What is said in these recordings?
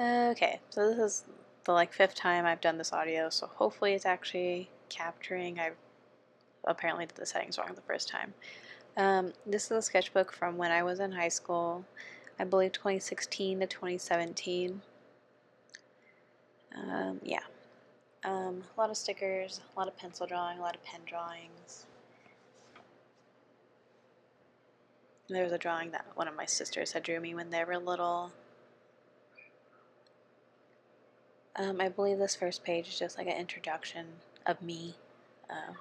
Okay, so this is the like 5th time I've done this audio, so hopefully it's actually capturing. I apparently did the settings wrong the first time. This is a sketchbook from when I was in high school, I believe 2016 to 2017. Yeah. A lot of stickers, a lot of pencil drawing, a lot of pen drawings. There was a drawing that one of my sisters had drew me when they were little. I believe this first page is just like an introduction of me,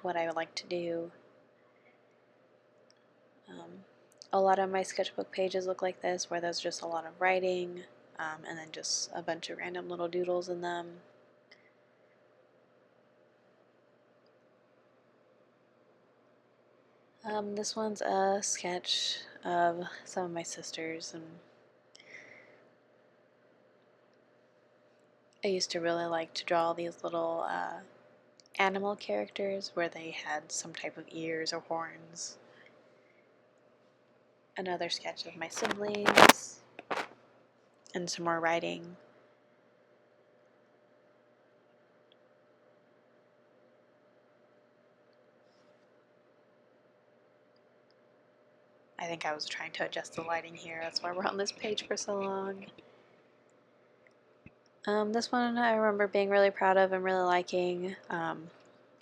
what I would like to do. A lot of my sketchbook pages look like this, where there's just a lot of writing, and then just a bunch of random little doodles in them. This one's a sketch of some of my sisters, and I used to really like to draw these little animal characters where they had some type of ears or horns. Another sketch of my siblings, and some more writing. I think I was trying to adjust the lighting here, that's why we're on this page for so long. This one I remember being really proud of and really liking. I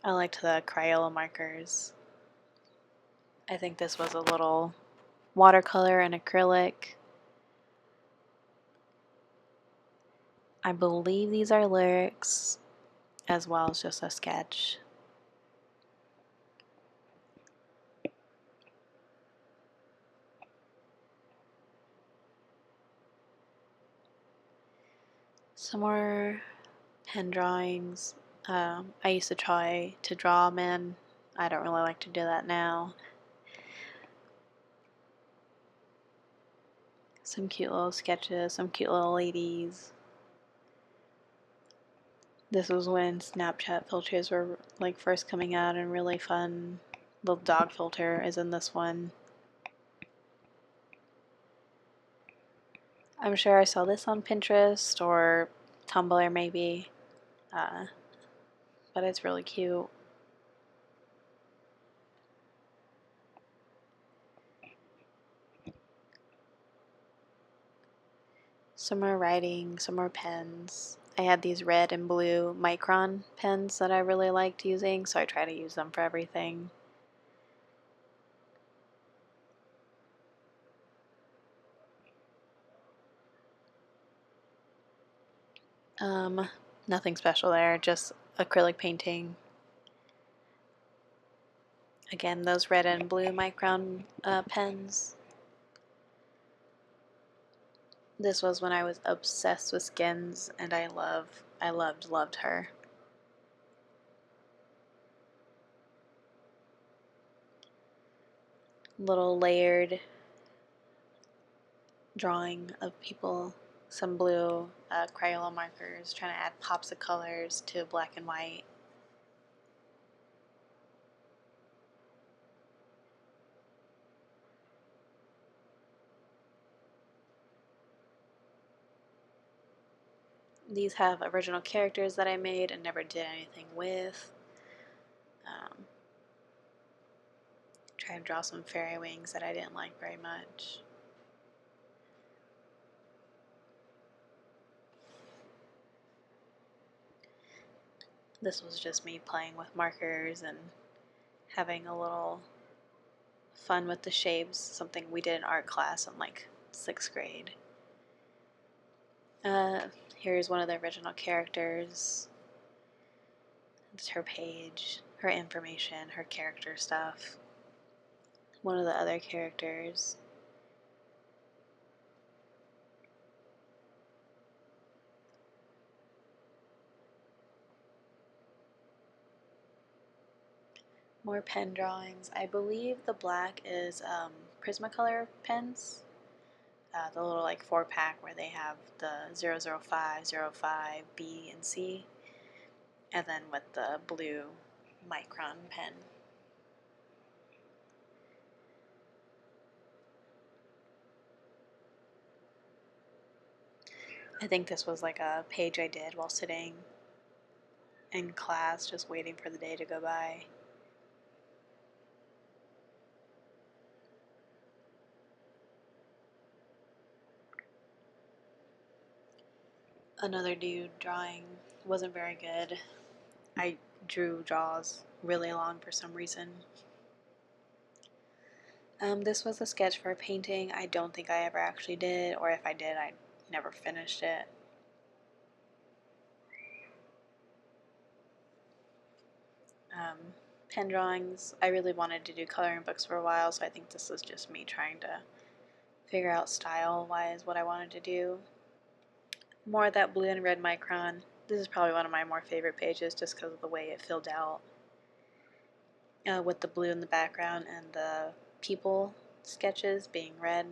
liked the Crayola markers. I think this was a little watercolor and acrylic. I believe these are lyrics as well as just a sketch. Some more pen drawings. I used to try to draw men. I don't really like to do that now. Some cute little sketches, some cute little ladies. This was when Snapchat filters were like first coming out and really fun. The dog filter is in this one. I'm sure I saw this on Pinterest or Tumblr maybe, but it's really cute. Some more writing, some more pens. I had these red and blue micron pens that I really liked using, so I try to use them for everything. Nothing special there, just acrylic painting. Again, those red and blue micron pens. This was when I was obsessed with skins, and I loved her. Little layered drawing of people, some blue Crayola markers, trying to add pops of colors to black and white. These have original characters that I made and never did anything with. Try to draw some fairy wings that I didn't like very much. This was just me playing with markers and having a little fun with the shapes, something we did in art class in like 6th grade. Here's one of the original characters. It's her page, her information, her character stuff. One of the other characters. More pen drawings. I believe the black is Prismacolor pens. The little like 4-pack where they have the 005, 05, B, and C. And then with the blue micron pen. I think this was like a page I did while sitting in class just waiting for the day to go by. Another dude drawing wasn't very good. I drew jaws really long for some reason. This was a sketch for a painting I don't think I ever actually did, or if I did, I never finished it. Pen drawings, I really wanted to do coloring books for a while, so I think this was just me trying to figure out style-wise what I wanted to do. More of that blue and red micron. This is probably one of my more favorite pages just because of the way it filled out. With the blue in the background and the people sketches being red.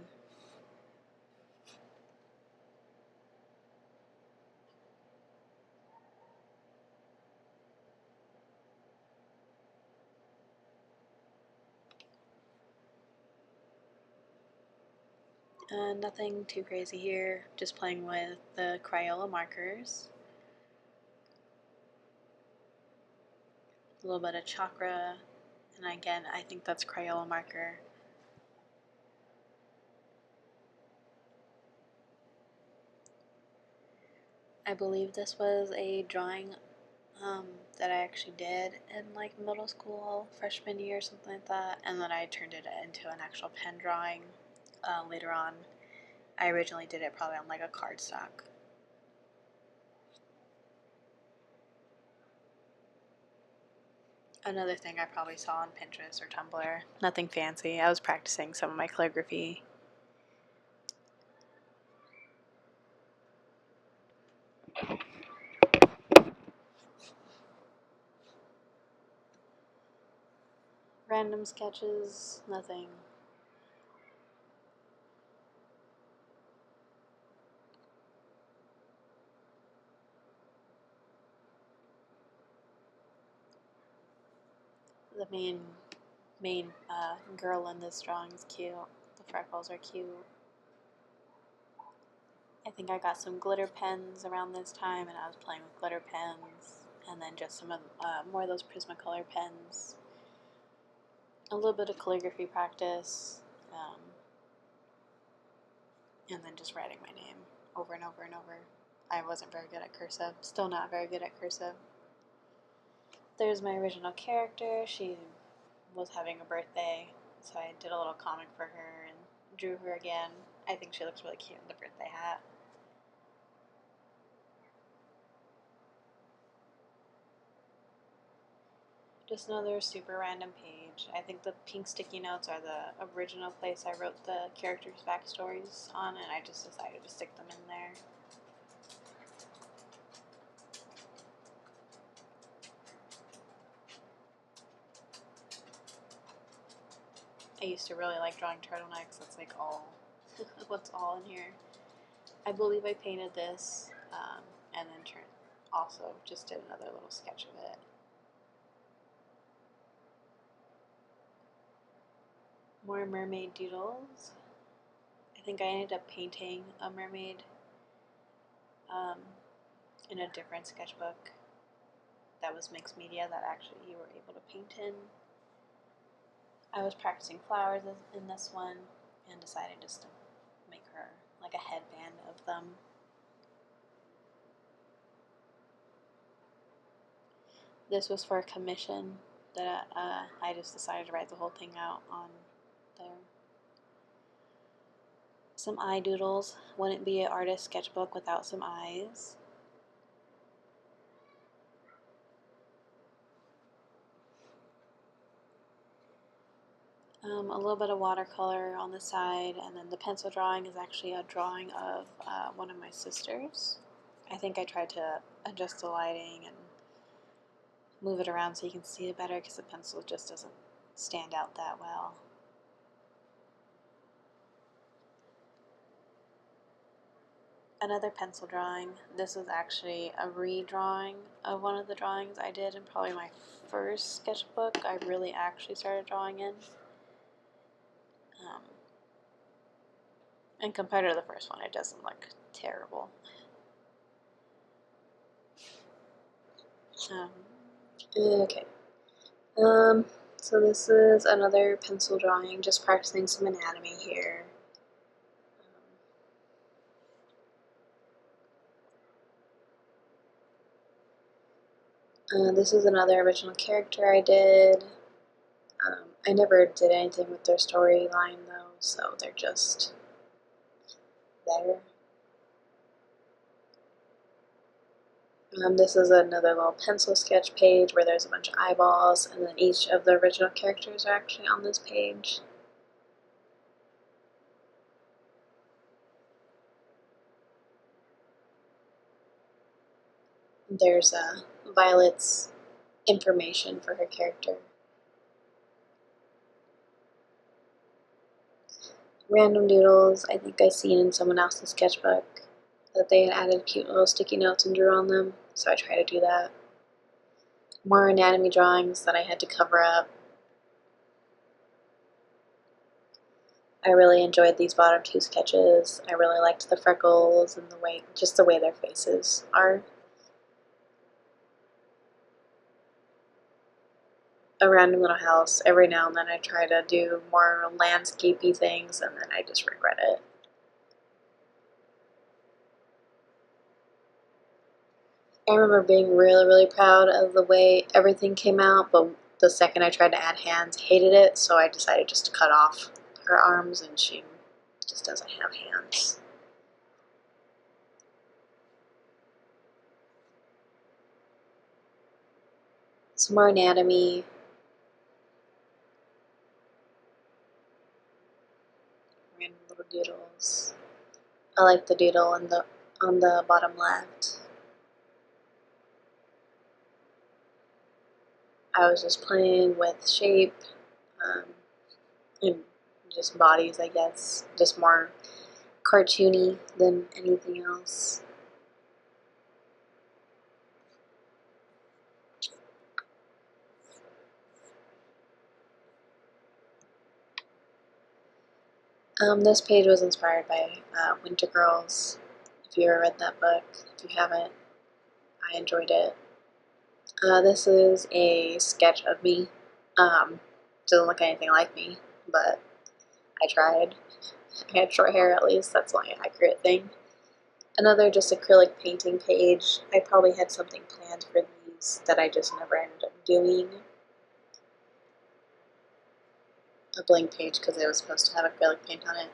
Nothing too crazy here, just playing with the Crayola markers. A little bit of chakra, and again, I think that's Crayola marker. I believe this was a drawing that I actually did in like middle school, freshman year, something like that, and then I turned it into an actual pen drawing later on. I originally did it probably on like a cardstock. Another thing I probably saw on Pinterest or Tumblr. Nothing fancy. I was practicing some of my calligraphy. Random sketches, nothing. The main girl in this drawing is cute. The freckles are cute. I think I got some glitter pens around this time, and I was playing with glitter pens, and then just some of more of those Prismacolor pens. A little bit of calligraphy practice, and then just writing my name over and over and over. I wasn't very good at cursive. Still not very good at cursive. There's my original character. She was having a birthday, so I did a little comic for her and drew her again. I think she looks really cute in the birthday hat. Just another super random page. I think the pink sticky notes are the original place I wrote the characters' backstories on, and I just decided to stick them in there. I used to really like drawing turtlenecks. That's like all what's all in here. I believe I painted this and then also just did another little sketch of it. More mermaid doodles. I think I ended up painting a mermaid in a different sketchbook that was mixed media that actually you were able to paint in. I was practicing flowers in this one and decided just to make her like a headband of them. This was for a commission that I just decided to write the whole thing out on there. Some eye doodles. Wouldn't be an artist sketchbook without some eyes. A little bit of watercolor on the side, and then the pencil drawing is actually a drawing of one of my sisters. I think I tried to adjust the lighting and move it around so you can see it better because the pencil just doesn't stand out that well. Another pencil drawing. This is actually a redrawing of one of the drawings I did in probably my first sketchbook I really actually started drawing in. And compared to the first one, it doesn't look terrible. Okay. So this is another pencil drawing, just practicing some anatomy here. This is another original character I did. I never did anything with their storyline though, so they're just there. This is another little pencil sketch page where there's a bunch of eyeballs, and then each of the original characters are actually on this page. There's Violet's information for her character. Random doodles, I think I seen in someone else's sketchbook that they had added cute little sticky notes and drew on them, so I try to do that. More anatomy drawings that I had to cover up. I really enjoyed these bottom two sketches. I really liked the freckles and just the way their faces are. A random little house. Every now and then I try to do more landscapey things and then I just regret it. I remember being really, really proud of the way everything came out, but the second I tried to add hands, hated it, so I decided just to cut off her arms, and she just doesn't have hands. Some more anatomy. Random little doodles. I like the doodle on the bottom left. I was just playing with shape and just bodies, I guess. Just more cartoony than anything else. This page was inspired by Winter Girls. If you ever read that book, if you haven't, I enjoyed it. This is a sketch of me. Doesn't look anything like me, but I tried. I had short hair at least, that's the only accurate thing. Another just acrylic painting page. I probably had something planned for these that I just never ended up doing. A blank page because it was supposed to have acrylic paint on it.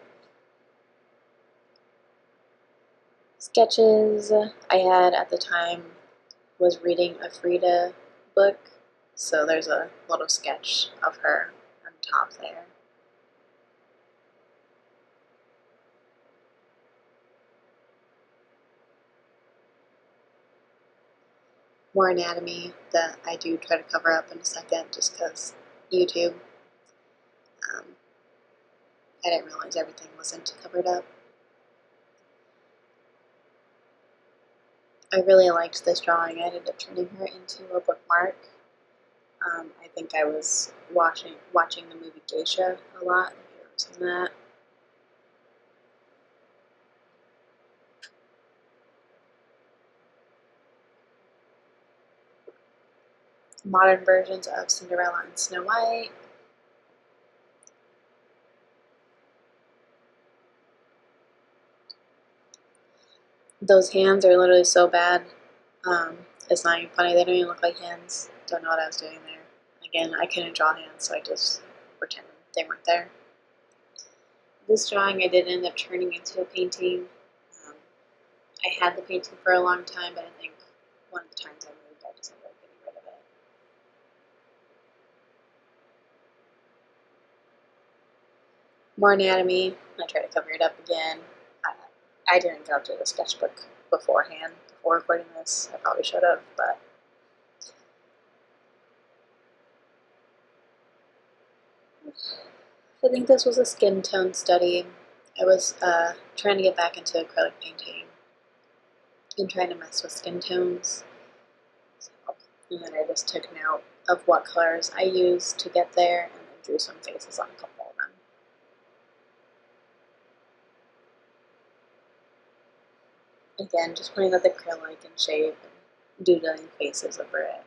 Sketches I had at the time was reading a Frida book, so there's a little sketch of her on top there. More anatomy that I do try to cover up in a second just because YouTube. I didn't realize everything wasn't covered up. I really liked this drawing. I ended up turning her into a bookmark. I think I was watching the movie Geisha a lot. Have you ever seen that? Modern versions of Cinderella and Snow White. Those hands are literally so bad. It's not even funny. They don't even look like hands. Don't know what I was doing there. Again, I couldn't draw hands, so I just pretended they weren't there. This drawing I did end up turning into a painting. I had the painting for a long time, but I think one of the times I moved, I just ended up getting rid of it. More anatomy. I tried to cover it up again. I didn't go through the sketchbook beforehand, before recording this. I probably should have, but I think this was a skin tone study. I was trying to get back into acrylic painting and trying to mess with skin tones. So, and then I just took note of what colors I used to get there and then drew some faces on a couple of them. Again, just playing with acrylic and shape and doodling faces over it.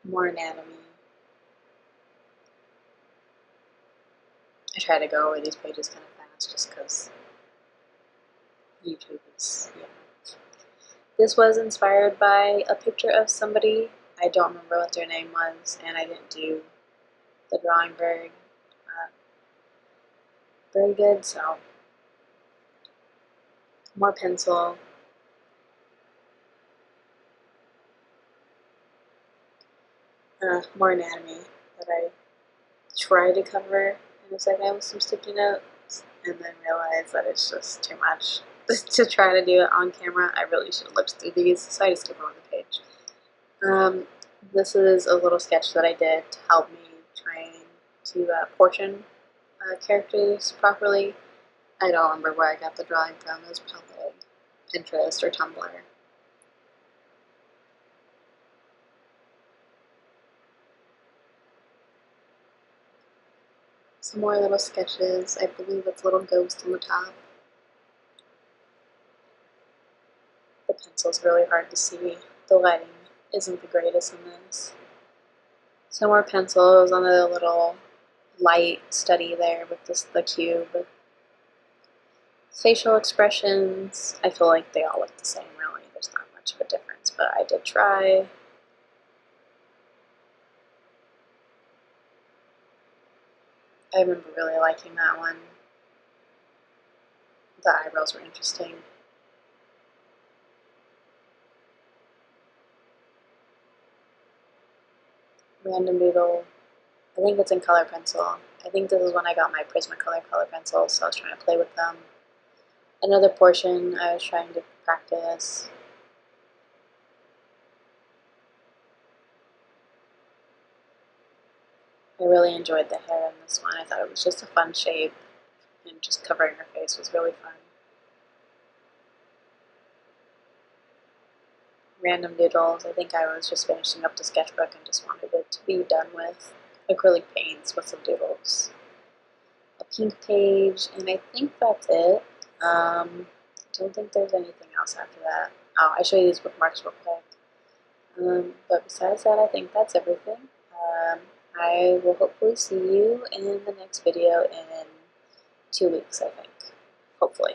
More anatomy. I try to go over these pages kind of fast just because YouTube is, yeah. This was inspired by a picture of somebody. I don't remember what their name was, and I didn't do the drawing very good, so more pencil. More anatomy that I try to cover in a second with some sticky notes, and then realize that it's just too much to try to do it on camera. I really should have looked through these, so I just skip on the page. This is a little sketch that I did to help me train to portion characters properly. I don't remember where I got the drawing from. It was probably Pinterest or Tumblr. Some more little sketches. I believe it's a little ghost on the top. The pencil's really hard to see. The lighting isn't the greatest in this. Some more pencils on the little light study there with the cube. Facial expressions, I feel like they all look the same really. There's not much of a difference, but I did try. I remember really liking that one. The eyebrows were interesting. Random doodle. I think it's in color pencil. I think this is when I got my Prismacolor color pencils, so I was trying to play with them. Another portion I was trying to practice. I really enjoyed the hair in this one. I thought it was just a fun shape, and just covering her face was really fun. Random doodles. I think I was just finishing up the sketchbook and just wanted it to be done with acrylic paints with some doodles. A pink page, and I think that's it. I don't think there's anything else after that. Oh, I show you these bookmarks real quick. But besides that, I think that's everything. I will hopefully see you in the next video in 2 weeks, I think. Hopefully.